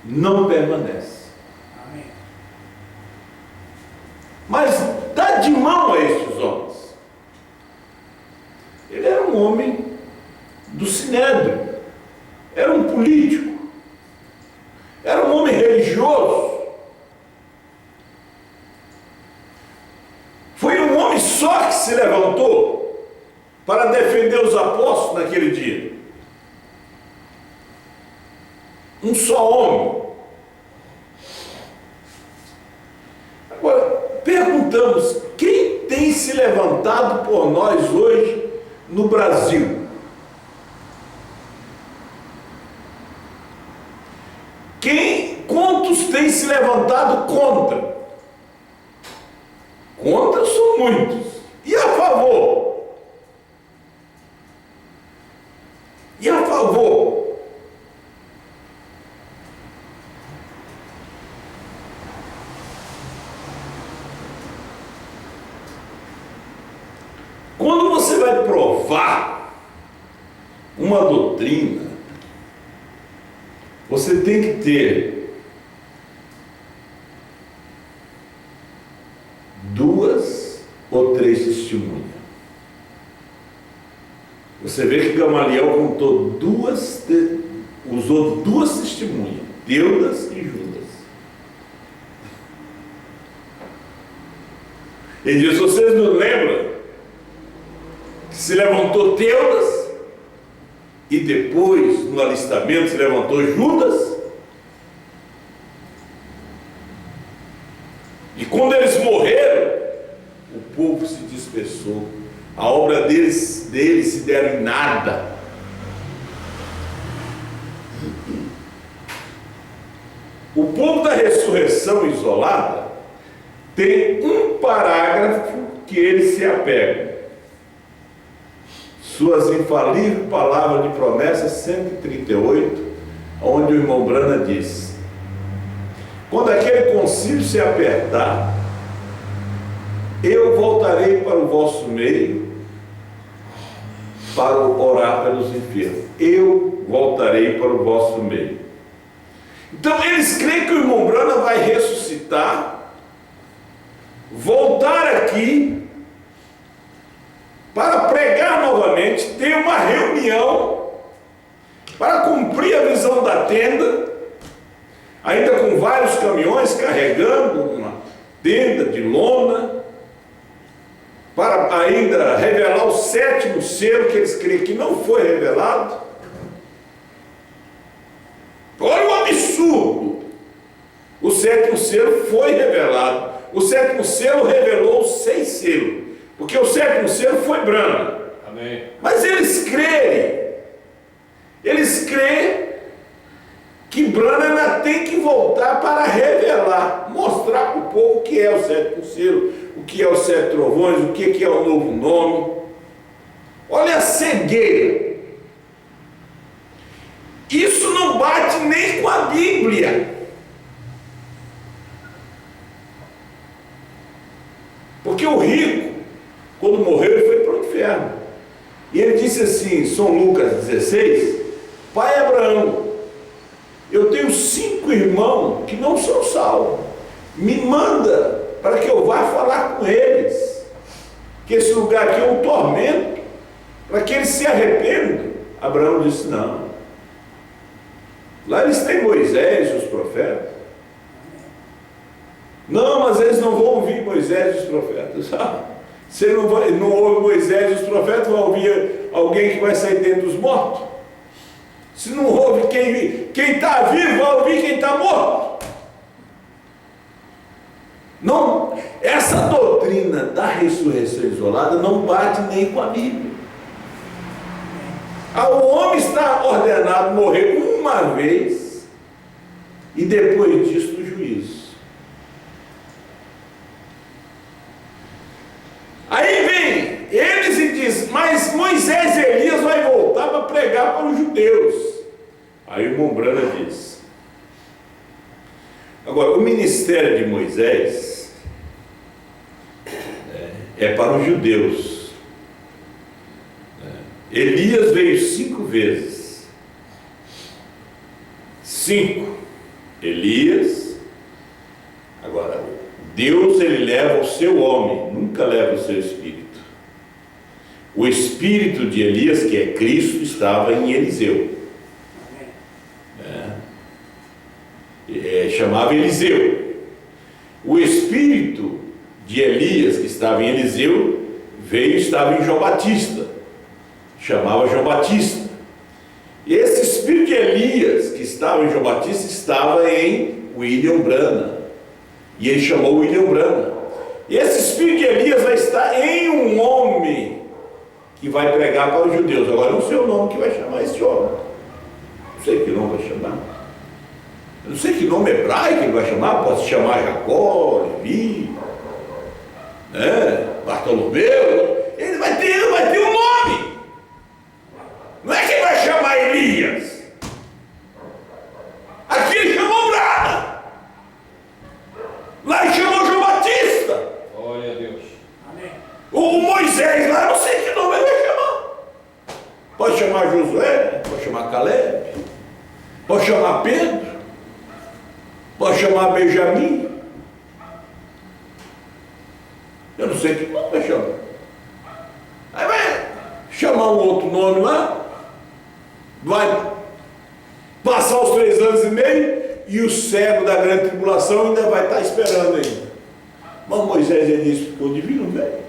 não permanece. Amém. Mas dá de mão a estes homens. Ele era um homem do Sinédrio, era um político, era um homem religioso. Foi um homem só que se levantou para defender os apóstolos naquele dia. Um só homem. Agora, perguntamos, quem tem se levantado por nós hoje no Brasil? Quantos têm se levantado contra? Contra são muitos. E a favor? E a favor? Quando você vai provar uma doutrina, você tem que ter duas ou três testemunhas. Você vê que Gamaliel usou duas testemunhas, Teudas e Judas. Ele diz: vocês não lembram que se levantou Teudas e depois no alistamento se levantou Judas? E quando eles morreram, o povo se dispersou. A obra deles se deram em nada. O povo da ressurreição isolada tem um parágrafo que eles se apegam. Suas infalíveis palavras de promessa 138, onde o irmão Brana diz: quando aquele concílio se apertar, eu voltarei para o vosso meio para orar pelos enfermos. Eu voltarei para o vosso meio. Então eles creem que o irmão Brana vai ressuscitar, voltar aqui para pregar novamente, ter uma reunião para cumprir a visão da tenda, ainda com vários caminhões carregando uma tenda de lona, para ainda revelar o sétimo selo, que eles creem que não foi revelado. Olha o absurdo! O sétimo selo foi revelado. O sétimo selo revelou os 6 selos, porque o sétimo selo foi branco. Amém. Mas eles creem que Brana ainda tem que voltar para revelar, mostrar para o povo o que é o sétimo selo, o que é os 7 trovões, o que é o novo nome. Olha a cegueira. Isso não bate nem com a Bíblia. Porque o rico, quando morreu, ele foi para o inferno. E ele disse assim, São Lucas 16, pai Abraão, eu tenho 5 irmãos que não são salvos. Me manda para que eu vá falar com eles, que esse lugar aqui é um tormento, para que eles se arrependam. Abraão disse: não. Lá eles têm Moisés e os profetas. Não, mas eles não vão ouvir Moisés e os profetas. Você não ouve Moisés e os profetas, vai ouvir alguém que vai sair dentro dos mortos? Se não ouve quem está vivo, vai ouvir quem está morto. Não, essa doutrina da ressurreição isolada não bate nem com a Bíblia. O homem está ordenado morrer uma vez e depois disso o juízo. Aí vem eles e diz: mas Moisés e Elias vai voltar para pregar para os judeus. Aí o irmão Brana diz: agora, o ministério de Moisés é para os judeus. Elias veio 5 vezes. 5. Elias. Agora, Deus, ele leva o seu homem, nunca leva o seu espírito. O espírito de Elias, que é Cristo, estava em Eliseu. Chamava Eliseu. O espírito de Elias, que estava em Eliseu, veio e estava em João Batista. Chamava João Batista. E esse espírito de Elias, que estava em João Batista, estava em William Branham. E ele chamou William Branham. E esse espírito de Elias vai estar em um homem que vai pregar para os judeus. Agora, não sei o nome que vai chamar esse homem. Não sei que nome vai chamar. Eu não sei que nome hebraico ele vai chamar. Pode se chamar Jacó, Levi, Bartolomeu. Ele vai ter um nome. Não é que ele vai chamar Elias. Aqui ele chamou Branham. Lá ele chamou João Batista. Glória a Deus. Amém. O Moisés lá, não sei que nome ele vai chamar. Pode chamar Josué, pode chamar Caleb, pode chamar Pedro, pode chamar Benjamim. Eu não sei que nome vai chamar. Aí vai chamar um outro nome lá, vai passar os 3 anos e meio, e o cego da grande tribulação ainda vai estar esperando ainda. Mas Moisés ele disse, porque o divino veio.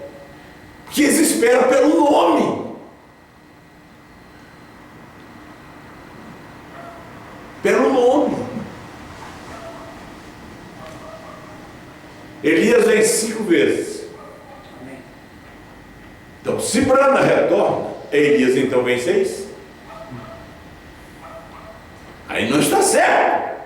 Porque eles esperam pelo nome. Pelo nome. Elias vem 5 vezes. Então, se Branham retorna, Elias então vem 6. Aí não está certo.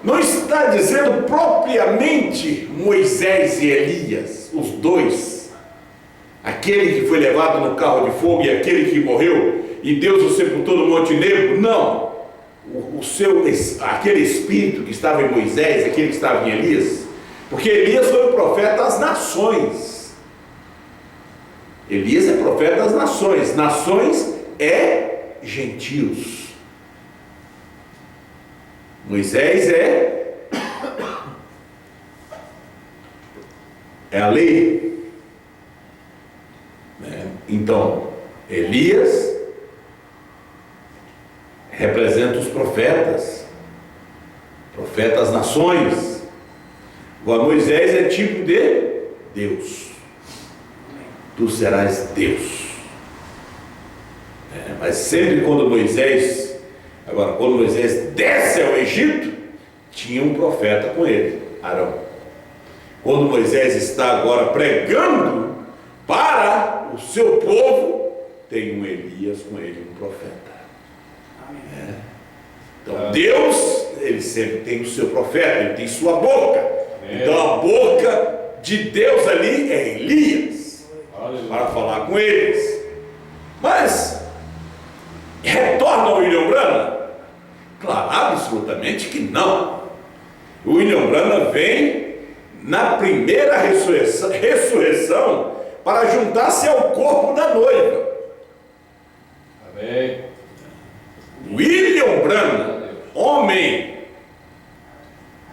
Não está dizendo propriamente Moisés e Elias, os dois, aquele que foi levado no carro de fogo e aquele que morreu e Deus o sepultou no Monte Negro. Não, aquele espírito que estava em Moisés, aquele que estava em Elias, porque Elias foi o profeta das nações. Elias é profeta das nações. Nações é gentios. Moisés é a lei. Então, Elias representa os profetas das nações. Agora, Moisés é tipo de Deus. Tu serás Deus. Mas sempre quando Moisés desce ao Egito, tinha um profeta com ele, Arão. Quando Moisés está agora pregando para o seu povo, tem um Elias com ele, um profeta. Então Deus, ele sempre tem o seu profeta, ele tem sua boca. Então a boca de Deus ali é Elias, para falar com eles. Mas retorna o William Branham? Claro, absolutamente que não. O William Branham vem na primeira ressurreição para juntar-se ao corpo da noiva. Amém. William Branham, homem.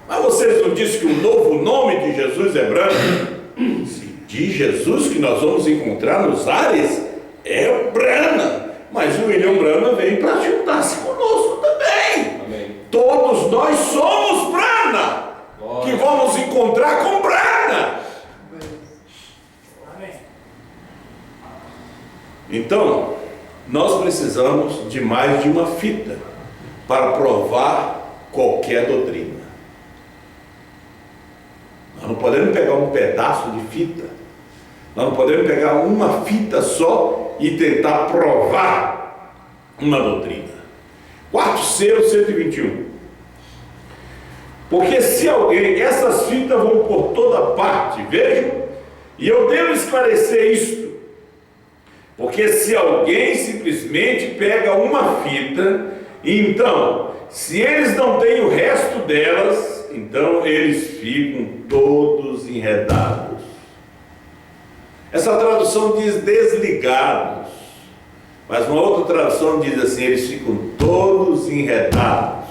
Mas vocês não dizem que o novo nome de Jesus é Branham? De Jesus que nós vamos encontrar nos ares é o Branham. Mas o William Branham vem para juntar-se conosco também. Amém. Todos nós somos Branham, que vamos encontrar com Branham. Amém. Então, nós precisamos de mais de uma fita para provar qualquer doutrina. Nós não podemos pegar um pedaço de fita. Nós não podemos pegar uma fita só e tentar provar uma doutrina. Quarto selo 121. Porque se alguém, essas fitas vão por toda parte, vejam, e eu devo esclarecer isto. Porque se alguém simplesmente pega uma fita, então, se eles não têm o resto delas, então eles ficam todos enredados. Essa tradução diz desligados. Mas uma outra tradução diz assim: eles ficam todos enredados.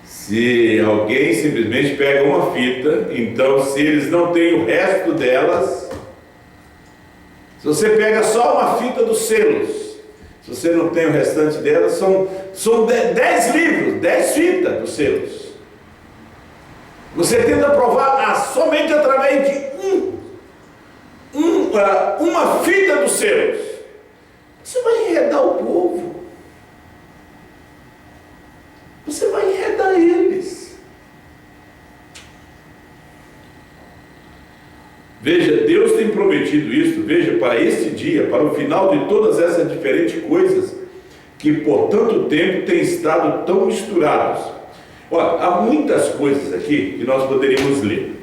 Se alguém simplesmente pega uma fita, então se eles não têm o resto delas, se você pega só uma fita dos selos, se você não tem o restante delas, são 10 livros, 10 fitas dos selos. Você tenta provar somente através de uma fita dos selos. Você vai enredar o povo. Você vai enredar eles. Veja, Deus tem prometido isso, veja, para este dia, para o final de todas essas diferentes coisas que por tanto tempo têm estado tão misturados. Olha, há muitas coisas aqui que nós poderíamos ler,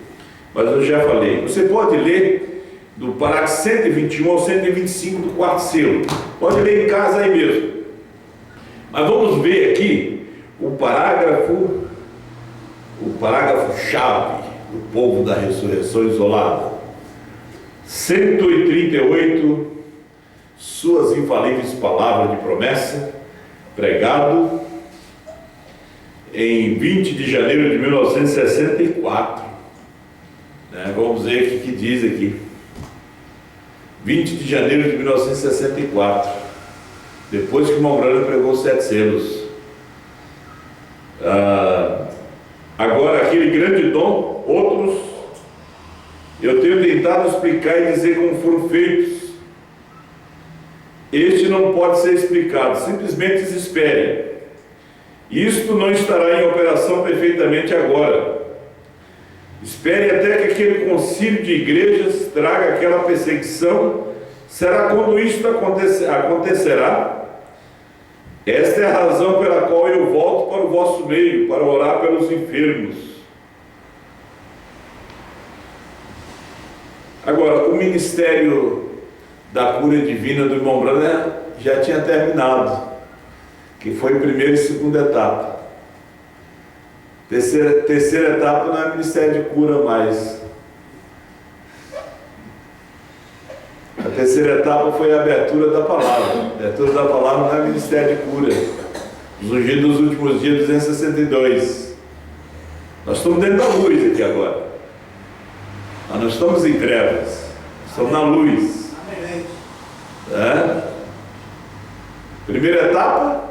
mas eu já falei. Você pode ler do parágrafo 121 ao 125 do quarto selo. Pode ler em casa aí mesmo. Mas vamos ver aqui o parágrafo chave do povo da ressurreição isolada. 138, suas infalíveis palavras de promessa, pregado em 20 de janeiro de 1964. Vamos ver o que diz aqui. 20 de janeiro de 1964, depois que o irmão Branham pregou os 7 selos. Agora, aquele grande dom, outros, eu tenho tentado explicar e dizer como foram feitos. Este não pode ser explicado, simplesmente espere. Isto não estará em operação perfeitamente agora. Espere até que aquele concílio de igrejas traga aquela perseguição. Será quando isto acontecerá? Esta é a razão pela qual eu volto para o vosso meio, para orar pelos enfermos. Agora, o ministério da cura divina do irmão Branham já tinha terminado, que foi a primeira e segunda etapa. Terceira etapa não é ministério de cura mais. A terceira etapa foi a abertura da palavra. A abertura da palavra não é ministério de cura. Os ungidos dos últimos dias, 262. Nós estamos dentro da luz aqui agora. Nós não estamos em trevas. Estamos na luz. Primeira etapa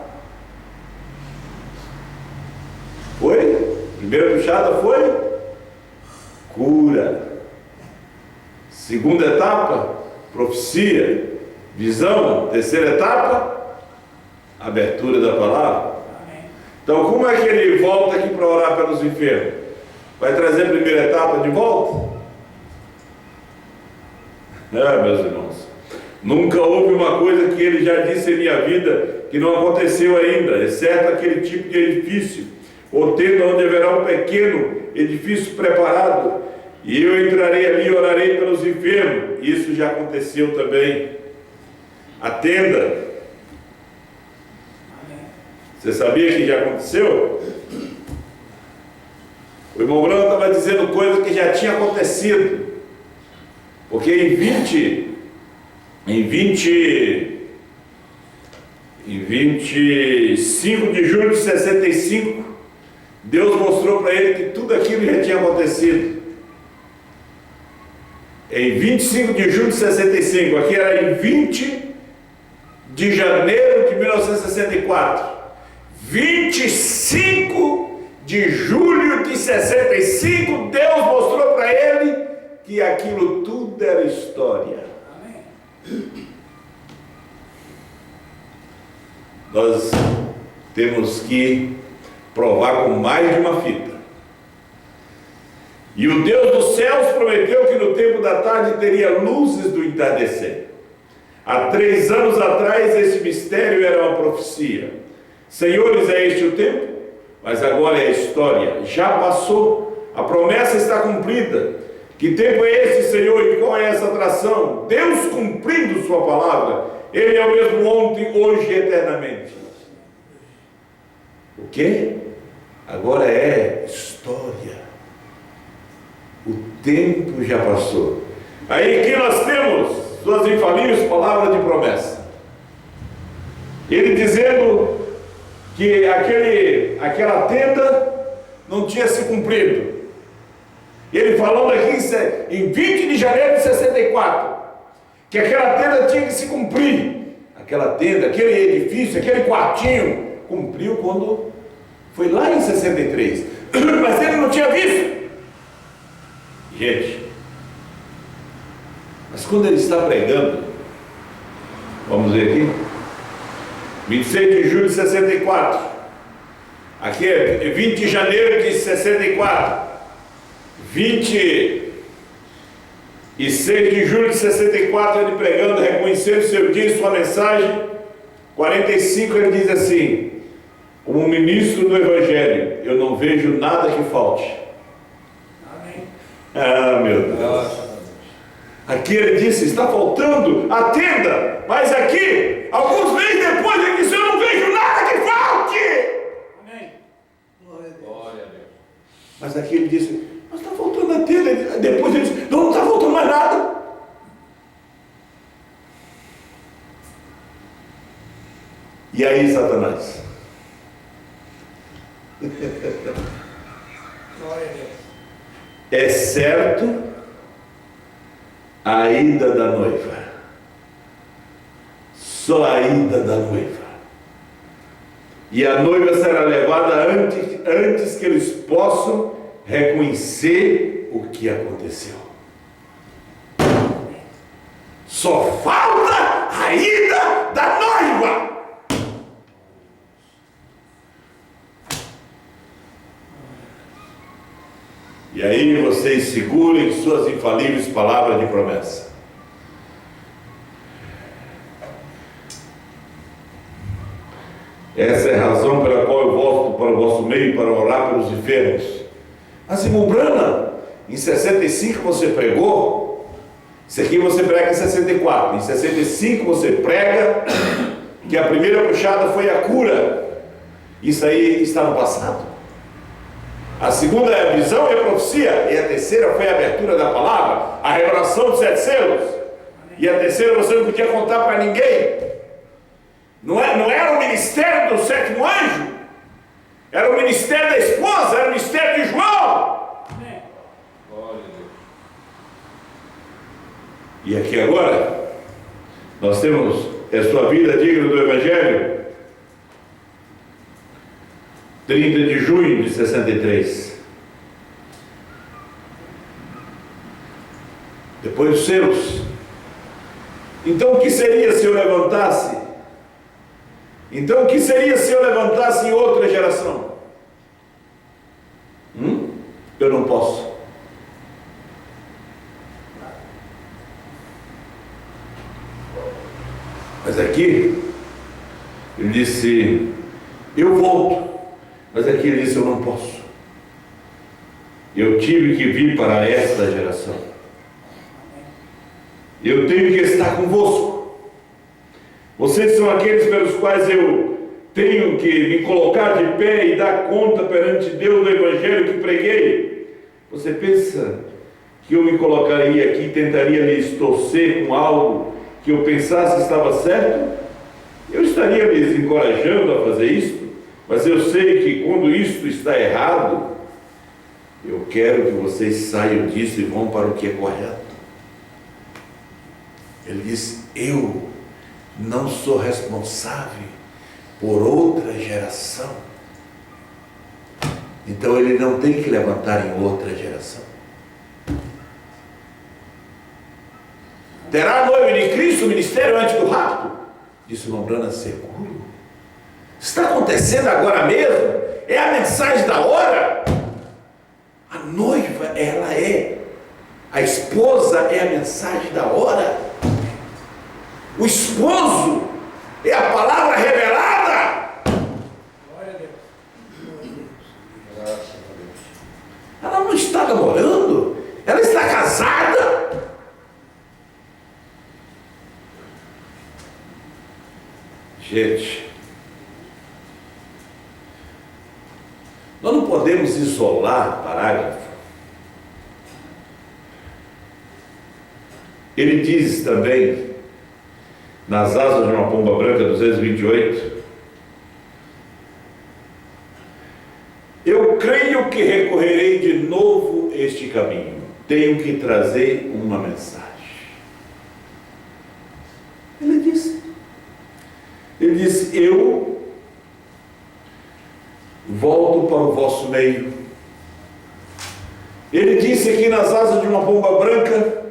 foi? Primeira puxada foi? Cura. Segunda etapa? Profecia, visão. Terceira etapa, abertura da palavra. Então, como é que ele volta aqui para orar pelos enfermos? Vai trazer a primeira etapa de volta? Meus irmãos, nunca houve uma coisa que ele já disse em minha vida que não aconteceu ainda, exceto aquele tipo de edifício, ou tenda onde haverá um pequeno edifício preparado, e eu entrarei ali e orarei pelos enfermos. Isso já aconteceu também. A tenda. Você sabia que já aconteceu? O irmão Branham estava dizendo coisa que já tinha acontecido. Porque em 25 de julho de 65, Deus mostrou para ele que tudo aquilo já tinha acontecido. Em 25 de julho de 65, aqui era em 20 de janeiro de 1964. 25 de julho de 65, Deus mostrou para ele que aquilo tudo era história. Amém. Nós temos que provar com mais de uma fita. E o Deus dos céus prometeu que no tempo da tarde teria luzes do entardecer. Há 3 anos atrás esse mistério era uma profecia. Senhores, é este o tempo? Mas agora é a história. Já passou. A promessa está cumprida. Que tempo é esse, Senhor? E qual é essa atração? Deus cumprindo sua palavra. Ele é o mesmo ontem, hoje e eternamente. O quê? Agora é história. O tempo já passou. Aí aqui nós temos suas infalíveis palavras de promessa. Ele dizendo que aquela tenda não tinha se cumprido. Ele falando aqui em 20 de janeiro de 64, que aquela tenda tinha que se cumprir. Aquela tenda, aquele edifício, aquele quartinho, cumpriu quando foi lá em 63. Mas ele não tinha visto. Gente, mas quando ele está pregando, vamos ver aqui, 26 de julho de 64, aqui é 20 de janeiro de 64, 26 de julho de 64, ele pregando, reconhecendo seu dia e sua mensagem. 45, ele diz assim: como ministro do Evangelho, eu não vejo nada que falte. Amém. Ah, meu Deus. Aqui ele disse: está faltando a tenda, mas aqui, alguns meses depois, ele disse: eu não vejo nada que falte. Amém. Glória a Deus. Glória a Deus. Mas aqui ele disse: mas está faltando a tenda. Depois ele disse: não está faltando mais nada. E aí, Satanás? Glória a Deus. É certo a ida da noiva, só a ida da noiva, e a noiva será levada antes que eles possam reconhecer o que aconteceu. Só falta a ida da noiva. E aí vocês segurem suas infalíveis palavras de promessa. Essa é a razão pela qual eu volto para o vosso meio para orar pelos enfermos. Mas, irmão Brana, em 65 você pregou, isso aqui você prega em 64, em 65 você prega que a primeira puxada foi a cura. Isso aí está no passado. A segunda é a visão e a profecia, e a terceira foi a abertura da palavra, a revelação dos 7 selos. E a terceira você não podia contar para ninguém. Não era o ministério do 7º anjo, era o ministério da esposa, era o ministério de João. Amém. Glória a Deus. E aqui agora, nós temos a sua vida digna do Evangelho. 30 de junho de 63. Depois dos selos. Então o que seria se eu levantasse? Então o que seria se eu levantasse em outra geração? Eu não posso. Mas aqui, ele disse: eu volto. Mas aqui ele disse: eu não posso. Eu tive que vir para esta geração. Eu tenho que estar convosco. Vocês são aqueles pelos quais eu tenho que me colocar de pé e dar conta perante Deus do Evangelho que preguei. Você pensa que eu me colocaria aqui e tentaria lhes torcer com algo que eu pensasse que estava certo? Eu estaria lhes encorajando a fazer isso? Mas eu sei que quando isto está errado, eu quero que vocês saiam disso e vão para o que é correto. Ele disse: eu não sou responsável por outra geração. Então ele não tem que levantar em outra geração. Terá a noiva de Cristo o ministério antes do rapto? Disse Lombrana: seguro. Está acontecendo agora mesmo? É a mensagem da hora? A noiva, ela é. A esposa é a mensagem da hora. O esposo é a palavra revelada. Glória a Deus. Graças a Deus. Ela não está namorando, ela está casada. Gente, nós não podemos isolar parágrafo Ele diz também, nas asas de uma pomba branca, 228, eu creio que recorrerei de novo este caminho. Tenho que trazer uma mensagem. Ele disse, eu volto para o vosso meio. Ele disse aqui nas asas de uma pomba branca,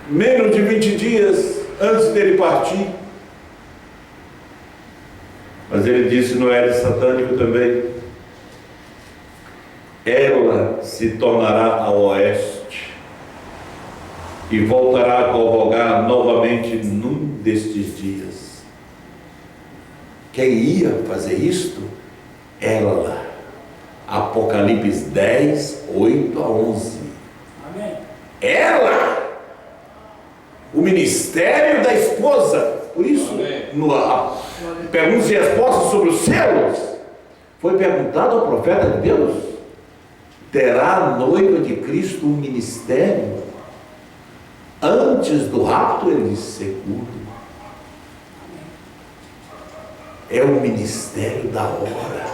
menos de 20 dias antes dele partir. Mas ele disse no Hélio Satânico também, ela se tornará a oeste e voltará a cavalgar novamente num destes dias. Quem ia fazer isto? Ela. Apocalipse 10, 8 a 11. Amém. Ela. O ministério da esposa. Por isso, perguntas e respostas sobre os selos, foi perguntado ao profeta de Deus: terá a noiva de Cristo um ministério? Antes do rapto, ele disse, seguro. É o ministério da hora.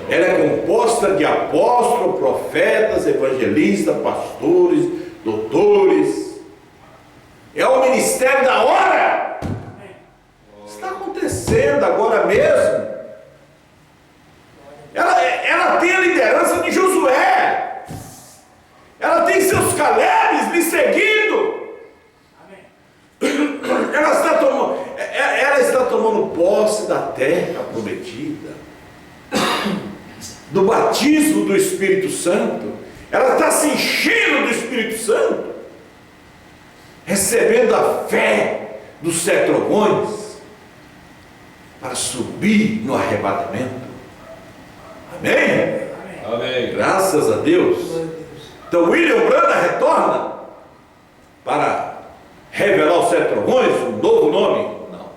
Ela é composta de apóstolos, profetas, evangelistas, pastores, doutores. É o ministério da hora. Está acontecendo agora mesmo. Ela tem a liderança de Josué. Ela tem seus Calebes lhe seguindo. Ela está tomando posse da terra prometida, do batismo do Espírito Santo. Ela está se enchendo do Espírito Santo, recebendo a fé dos 7 trovões para subir no arrebatamento. Amém? Amém. Graças a Deus. Então William Branda retorna para revelar os 7 trovões, um novo nome? Não.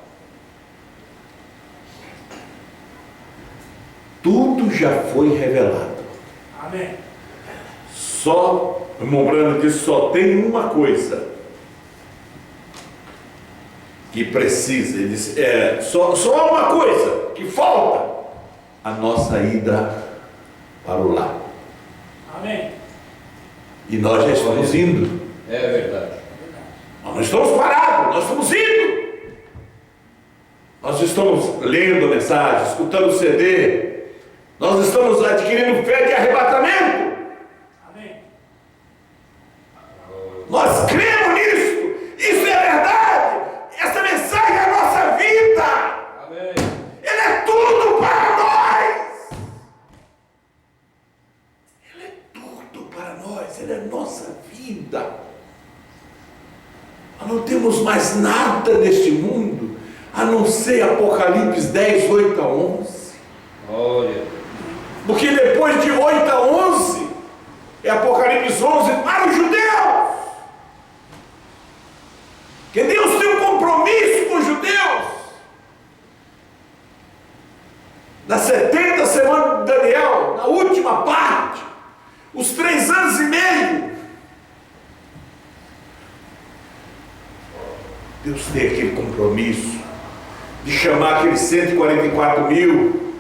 Tudo já foi revelado. Amém. Só, o irmão Branda diz, só tem uma coisa que precisa. Ele disse, só há uma coisa que falta: a nossa ida para o lar. Amém. E nós já estamos indo. É verdade. Nós não estamos parados, nós estamos indo. Nós estamos lendo a mensagem, escutando o CD. Nós estamos adquirindo fé de arrebatamento. Amém. Nós cremos nisso. Isso é verdade. Essa mensagem é a nossa vida. Amém. Ele é tudo para nós. Ele é tudo para nós. Ele é nossa vida. Nós não temos mais nada neste mundo a não ser Apocalipse 10, 8 a 11. Glória. Porque depois de 8 a 11 é Apocalipse 11 para os judeus. Que Deus tem um compromisso com os judeus. Na 70 semana de Daniel, na última parte, os 3 anos e meio, Deus tem aquele compromisso de chamar aqueles 144 mil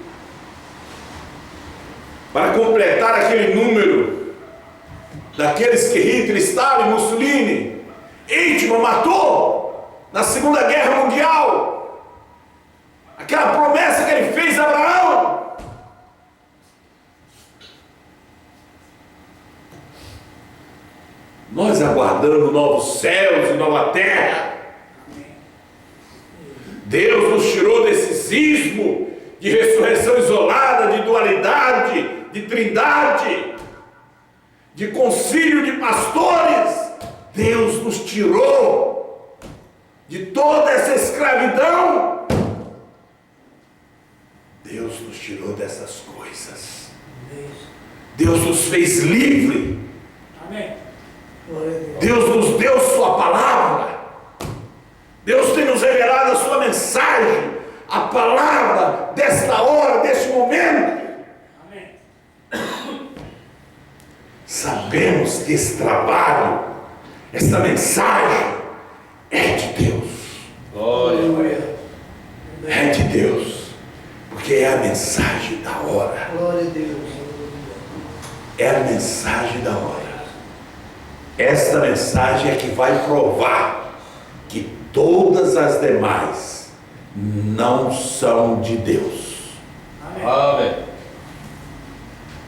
para completar aquele número daqueles que Hitler, Stalin, Mussolini, Eichmann matou na Segunda Guerra Mundial. Aquela promessa que ele fez a Abraão. Nós aguardamos novos céus e nova terra. Deus nos tirou desse cismo de ressurreição isolada, de dualidade, de trindade, de concílio de pastores. Deus nos tirou de toda essa escravidão. Deus nos tirou dessas coisas. Deus nos fez livre. Amém. Deus nos deu sua palavra. Deus tem nos revelado a sua mensagem, a palavra desta hora, deste momento. Amém. Sabemos que esse trabalho, essa mensagem é de Deus. Glória. É de Deus. Porque é a mensagem da hora. Glória a Deus. É a mensagem da hora. Esta mensagem é que vai provar que todas as demais não são de Deus. Amém. Amém.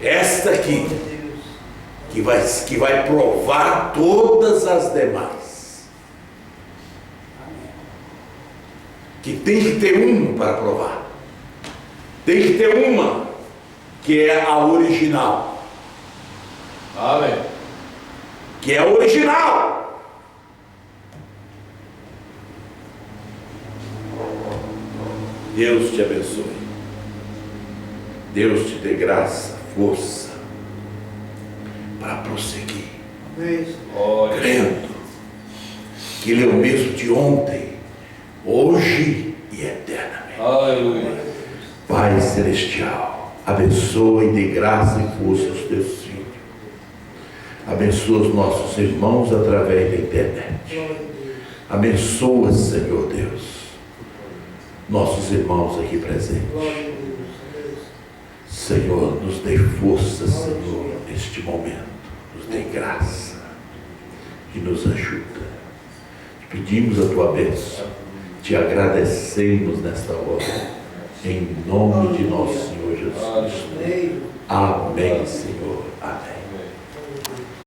Esta aqui Glória a Deus. que vai provar todas as demais. Que tem que ter uma para provar. Tem que ter uma que é a original. Amém. Que é a original. Deus te abençoe. Deus te dê graça, força para prosseguir, Amém. Glória. crendo que Ele é o mesmo de ontem, hoje e eternamente. Aleluia. Pai Celestial, abençoa e dê graça e força aos teus filhos. Abençoa os nossos irmãos através da internet. Glória a Deus. Abençoa, Senhor Deus, nossos irmãos aqui presentes. Glória a Deus. Senhor, nos dê força, Senhor, neste momento. Nos dê graça e nos ajuda. Te pedimos a tua bênção. Te agradecemos nesta hora. Em nome de nosso Senhor Jesus Cristo. Amém. Amém, Senhor. Amém.